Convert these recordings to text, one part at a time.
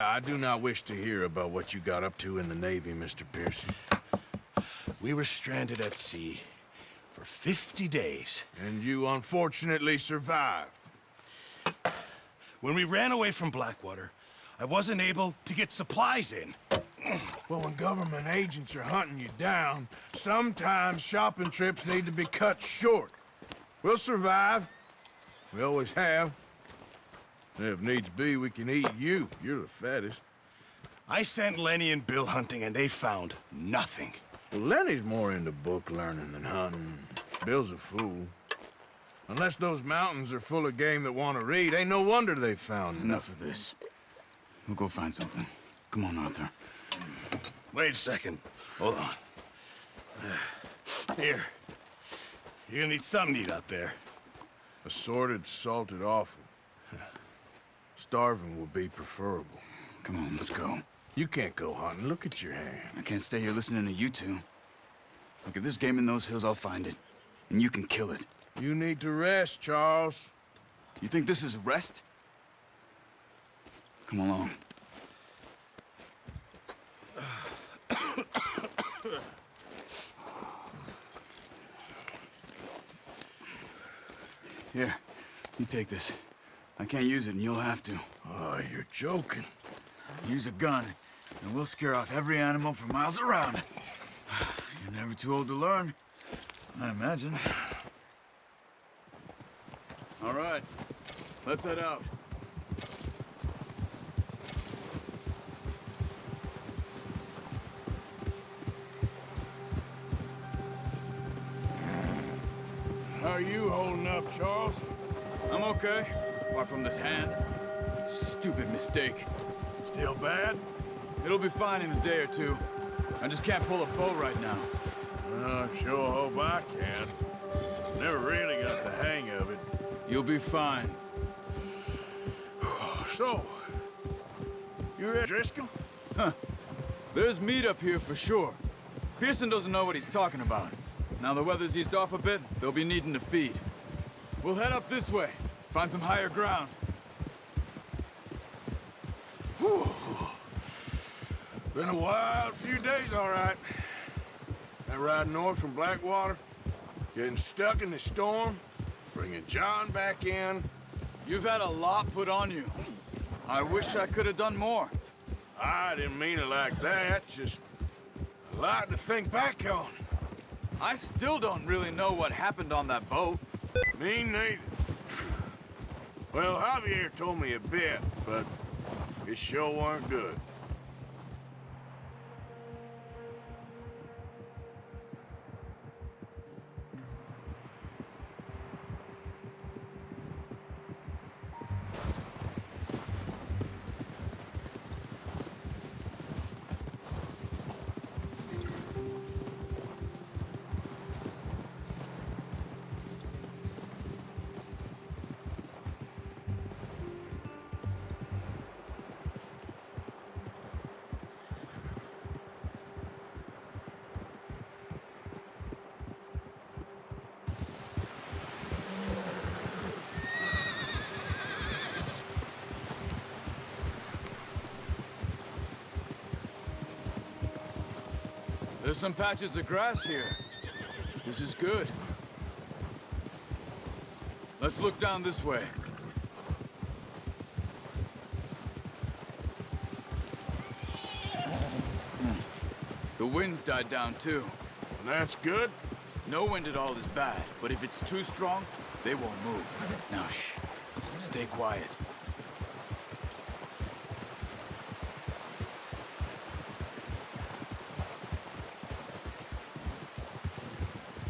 I do not wish to hear about what you got up to in the Navy, Mr. Pearson. We were stranded at sea for 50 days. And you unfortunately survived. When we ran away from Blackwater, I wasn't able to get supplies in. Well, when government agents are hunting you down, sometimes shopping trips need to be cut short. We'll survive. We always have. If needs be, we can eat you. You're the fattest. I sent Lenny and Bill hunting, and they found nothing. Well, Lenny's more into book learning than hunting. Bill's a fool. Unless those mountains are full of game that want to read, ain't no wonder they found Enough of this. We'll go find something. Come on, Arthur. Wait a second. Hold on. Here. You're gonna need something to eat out there. Assorted, salted offal. Starving would be preferable. Come on, let's go. You can't go hunting. Look at your hand. I can't stay here listening to you two. Look, if there's game in those hills, I'll find it. And you can kill it. You need to rest, Charles. You think this is rest? Come along. Here, you take this. I can't use it, and you'll have to. Oh, you're joking. Use a gun, and we'll scare off every animal for miles around. You're never too old to learn, I imagine. All right, let's head out. How are you holding up, Charles? I'm okay, apart from this hand. Stupid mistake. Still bad? It'll be fine in a day or two. I just can't pull a bow right now. I sure hope I can. Never really got the hang of it. You'll be fine. So, you're at Driscoll? Huh. There's meat up here for sure. Pearson doesn't know what he's talking about. Now the weather's eased off a bit, they'll be needing to feed. We'll head up this way, find some higher ground. Whew. Been a wild few days, all right. That ride north from Blackwater, getting stuck in the storm, bringing John back in. You've had a lot put on you. I wish I could have done more. I didn't mean it like that, just a lot to think back on. I still don't really know what happened on that boat. Me neither. Well, Javier told me a bit, but it sure weren't good. There's some patches of grass here. This is good. Let's look down this way. The wind's died down too. That's good. No wind at all is bad, but if it's too strong, they won't move. Now shh. Stay quiet.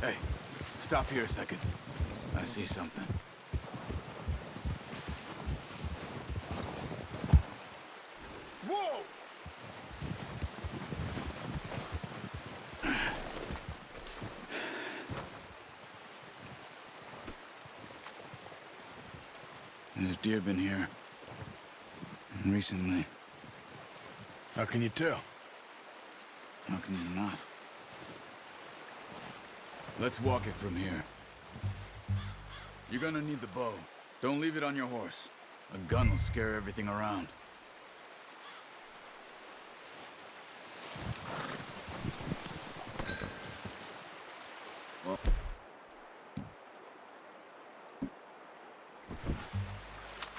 Hey, stop here a second. I see something. Whoa! There's deer been here. Recently. How can you tell? How can you not? Let's walk it from here. You're gonna need the bow. Don't leave it on your horse. A gun will scare everything around.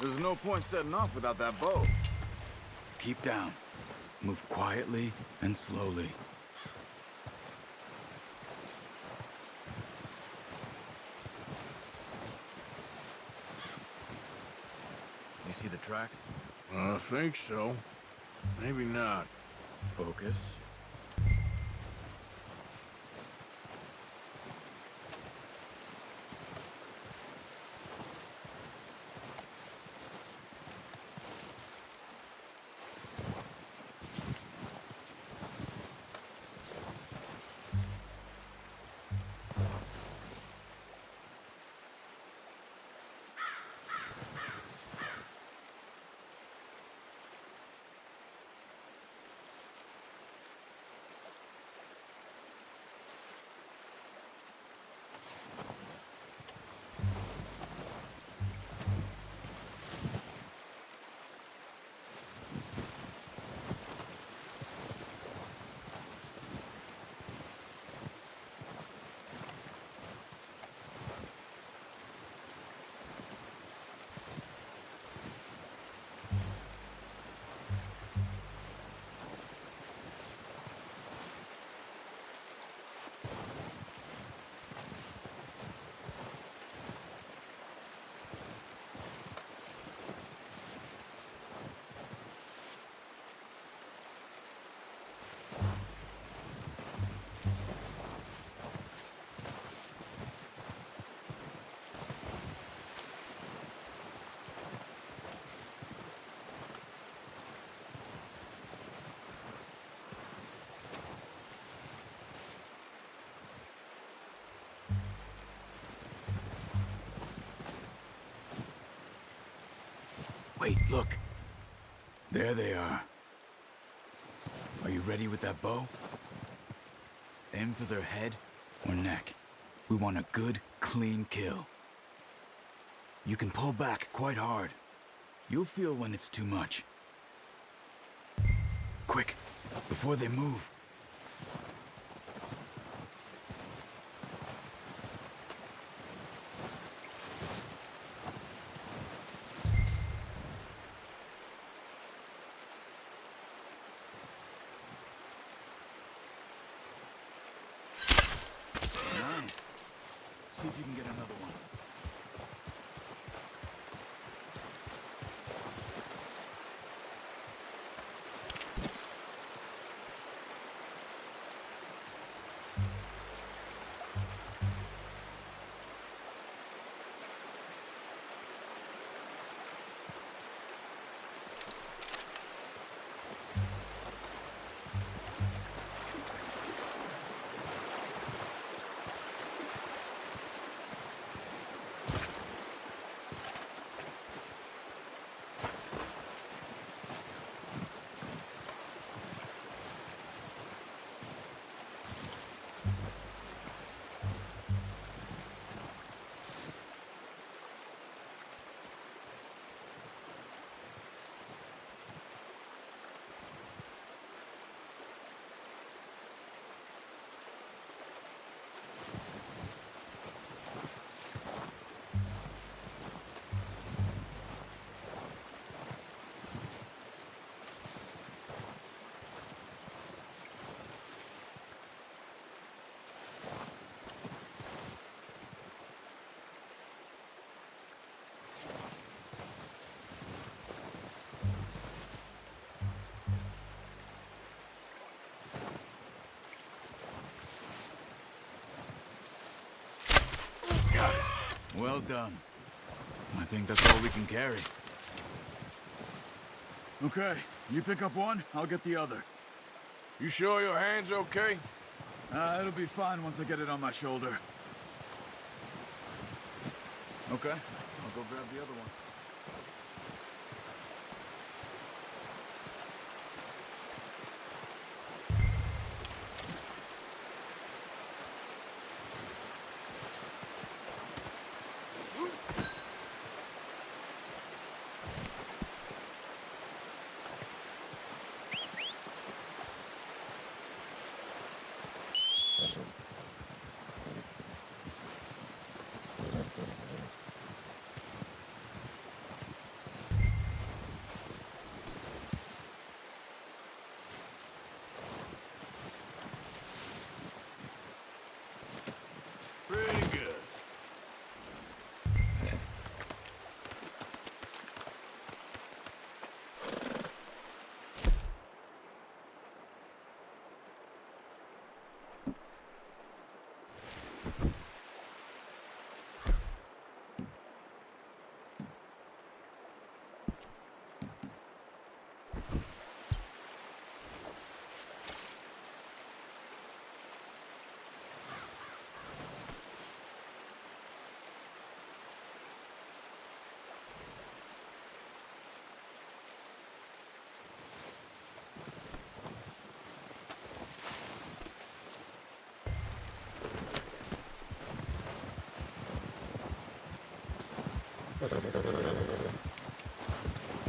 There's no point setting off without that bow. Keep down. Move quietly and slowly. You see the tracks? I think so. Maybe not. Focus. Wait, look. There they are. Are you ready with that bow? Aim for their head or neck. We want a good, clean kill. You can pull back quite hard. You'll feel when it's too much. Quick, before they move. Nice. See if you can get another one. Well done. I think that's all we can carry. Okay, you pick up one, I'll get the other. You sure your hand's okay? It'll be fine once I get it on my shoulder. Okay, I'll go grab the other one.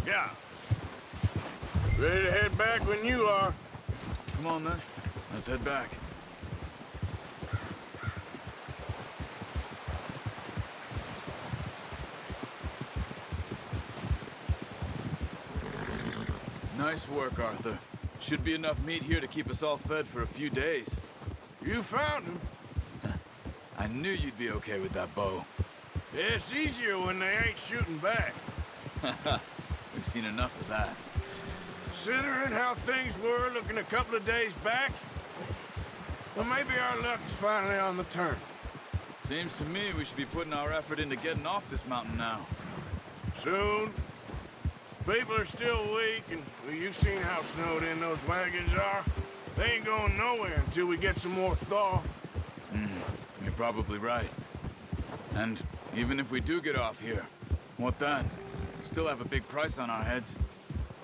Yeah. Ready to head back when you are. Come on, then. Let's head back. Nice work, Arthur. Should be enough meat here to keep us all fed for a few days. You found him. I knew you'd be okay with that bow. Yeah, it's easier when they ain't shooting back. We've seen enough of that. Considering how things were looking a couple of days back, well, maybe our luck is finally on the turn. Seems to me we should be putting our effort into getting off this mountain now. Soon. People are still weak, and well, you've seen how snowed in those wagons are. They ain't going nowhere until we get some more thaw. You're probably right. And even if we do get off here, what then? We still have a big price on our heads.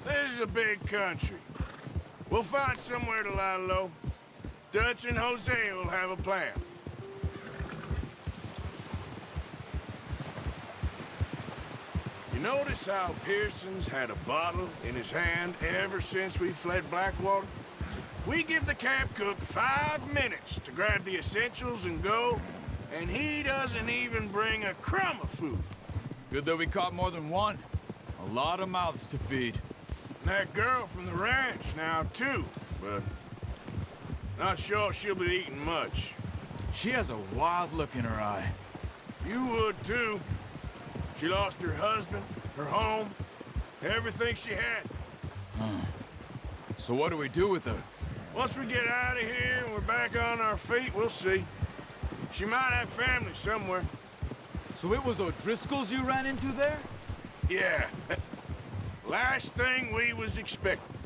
This is a big country. We'll find somewhere to lie low. Dutch and Jose will have a plan. You notice how Pearson's had a bottle in his hand ever since we fled Blackwater? We give the camp cook 5 minutes to grab the essentials and go, and he doesn't even bring a crumb of food. Good that we caught more than one. A lot of mouths to feed. And that girl from the ranch now, too, but not sure she'll be eating much. She has a wild look in her eye. You would, too. She lost her husband, her home, everything she had. So what do we do with her? Once we get out of here and we're back on our feet, we'll see. She might have family somewhere. So it was O'Driscoll's you ran into there? Yeah. Last thing we was expecting.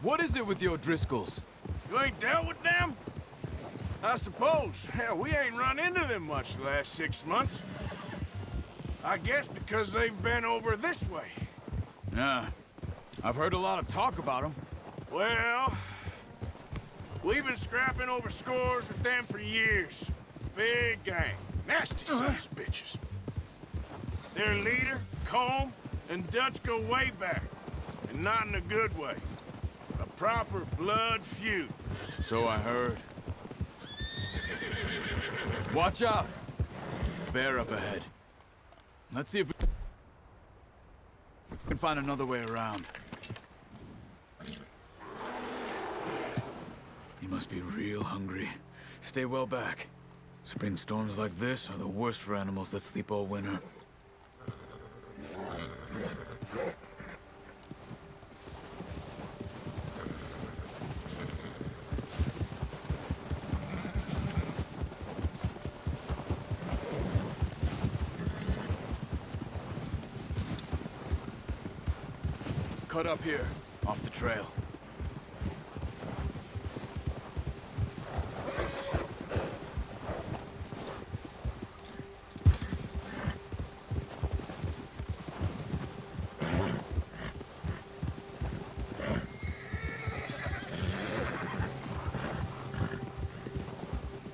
What is it with the O'Driscolls? You ain't dealt with them? I suppose. Hell, we ain't run into them much the last 6 months. I guess because they've been over this way. Yeah. I've heard a lot of talk about them. Well, we've been scrapping over scores with them for years. Big gang. Nasty sons of bitches. Their leader, Combe, and Dutch go way back. And not in a good way. A proper blood feud. So I heard. Watch out! Bear up ahead. Let's see if we can find another way around. He must be real hungry. Stay well back. Spring storms like this are the worst for animals that sleep all winter. Cut up here, off the trail.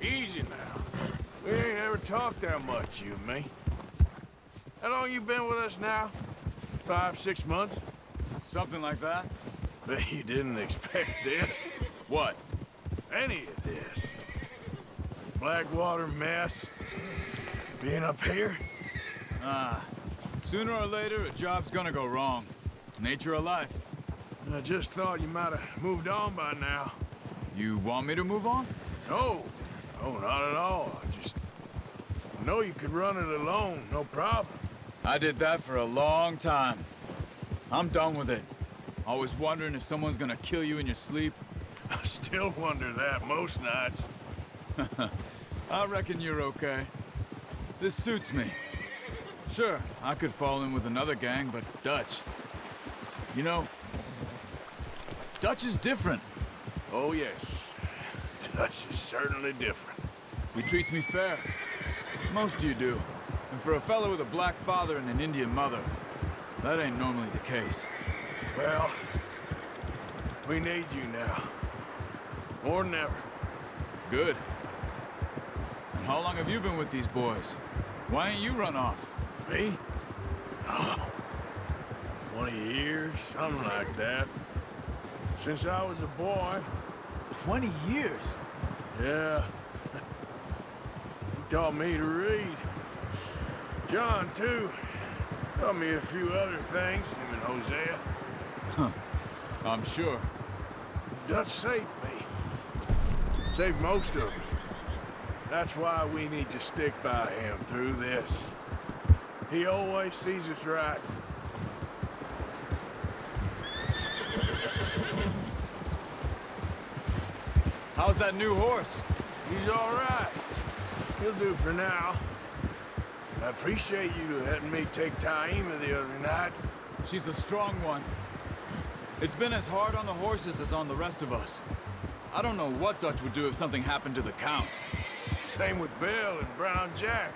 Easy now. We ain't ever talked that much, you and me. How long you been with us now? 5, 6 months? Something like that? Bet you didn't expect this. What? Any of this. Blackwater mess. Being up here? Sooner or later, a job's gonna go wrong. Nature of life. I just thought you might have moved on by now. You want me to move on? No. No, not at all. I just know you could run it alone, no problem. I did that for a long time. I'm done with it. Always wondering if someone's gonna kill you in your sleep. I still wonder that most nights. I reckon you're okay. This suits me. Sure, I could fall in with another gang, but Dutch... You know, Dutch is different. Oh, yes. Dutch is certainly different. He treats me fair. Most of you do. And for a fellow with a black father and an Indian mother, that ain't normally the case. Well, we need you now. More than ever. Good. And how long have you been with these boys? Why ain't you run off? Me? 20 years, something like that. Since I was a boy. 20 years? Yeah. He taught me to read. John, too. Taught me a few other things, him and Hosea. I'm sure. Dutch saved me. Saved most of us. That's why we need to stick by him through this. He always sees us right. How's that new horse? He's all right. He'll do for now. I appreciate you letting me take Taima the other night. She's a strong one. It's been as hard on the horses as on the rest of us. I don't know what Dutch would do if something happened to the Count. Same with Bill and Brown Jack.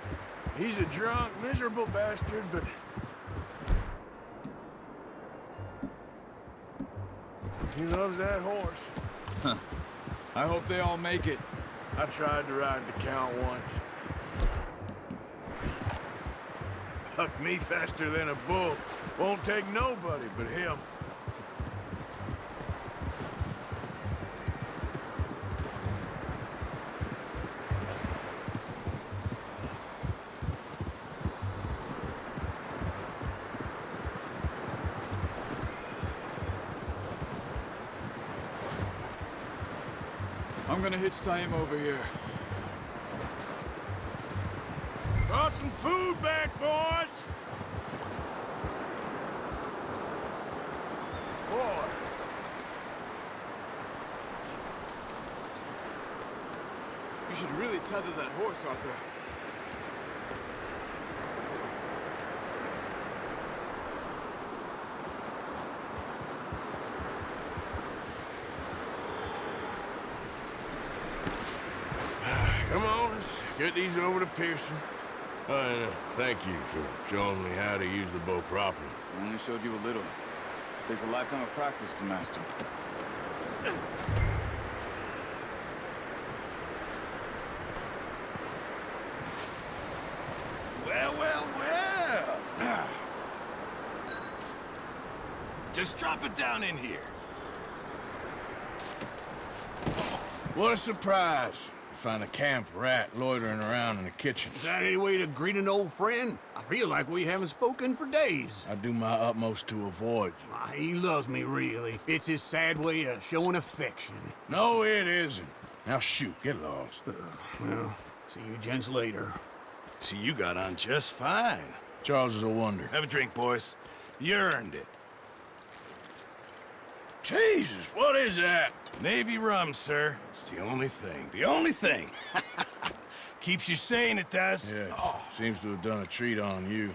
He's a drunk, miserable bastard, but... he loves that horse. Huh. I hope they all make it. I tried to ride the Count once. Bucked me faster than a bull. Won't take nobody but him. I'm gonna hitch Taima over here. Brought some food back, boys! Boy. You should really tether that horse, Arthur. Come on, let's get these over to Pearson. Thank you for showing me how to use the bow properly. I only showed you a little. Takes a lifetime of practice to master. Well, well, well. Just drop it down in here. What a surprise. Find a camp rat loitering around in the kitchen. Is that any way to greet an old friend? I feel like we haven't spoken for days. I do my utmost to avoid you. He loves me, really. It's his sad way of showing affection. No, it isn't. Now shoot, get lost. Well, see you gents later. See, you got on just fine. Charles is a wonder. Have a drink, boys. You earned it. Jesus, what is that? Navy rum, sir. It's the only thing. The only thing. Keeps you sane, it does. Yes, seems to have done a treat on you.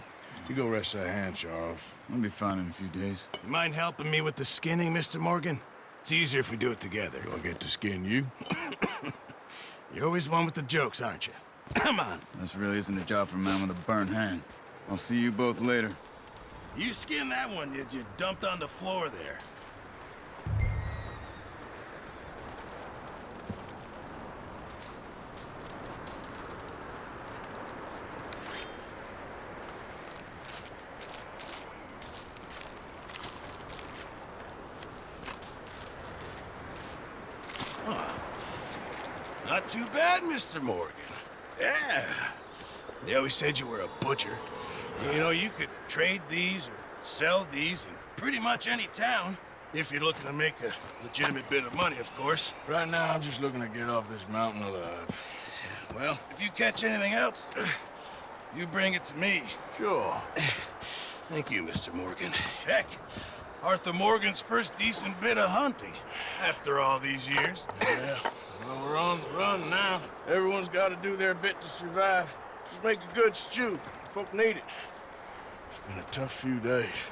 You go rest that hand, Charles. I'll be fine in a few days. You mind helping me with the skinning, Mr. Morgan? It's easier if we do it together. Do I get to skin you? You're always one with the jokes, aren't you? Come on. This really isn't a job for a man with a burnt hand. I'll see you both later. You skinned that one you dumped on the floor there. Not too bad, Mr. Morgan. Yeah. They always said you were a butcher. You know, you could trade these or sell these in pretty much any town. If you're looking to make a legitimate bit of money, of course. Right now, I'm just looking to get off this mountain alive. Well, if you catch anything else, you bring it to me. Sure. Thank you, Mr. Morgan. Heck, Arthur Morgan's first decent bit of hunting after all these years. Yeah. Well, we're on the run now. Everyone's got to do their bit to survive. Just make a good stew. Folk need it. It's been a tough few days.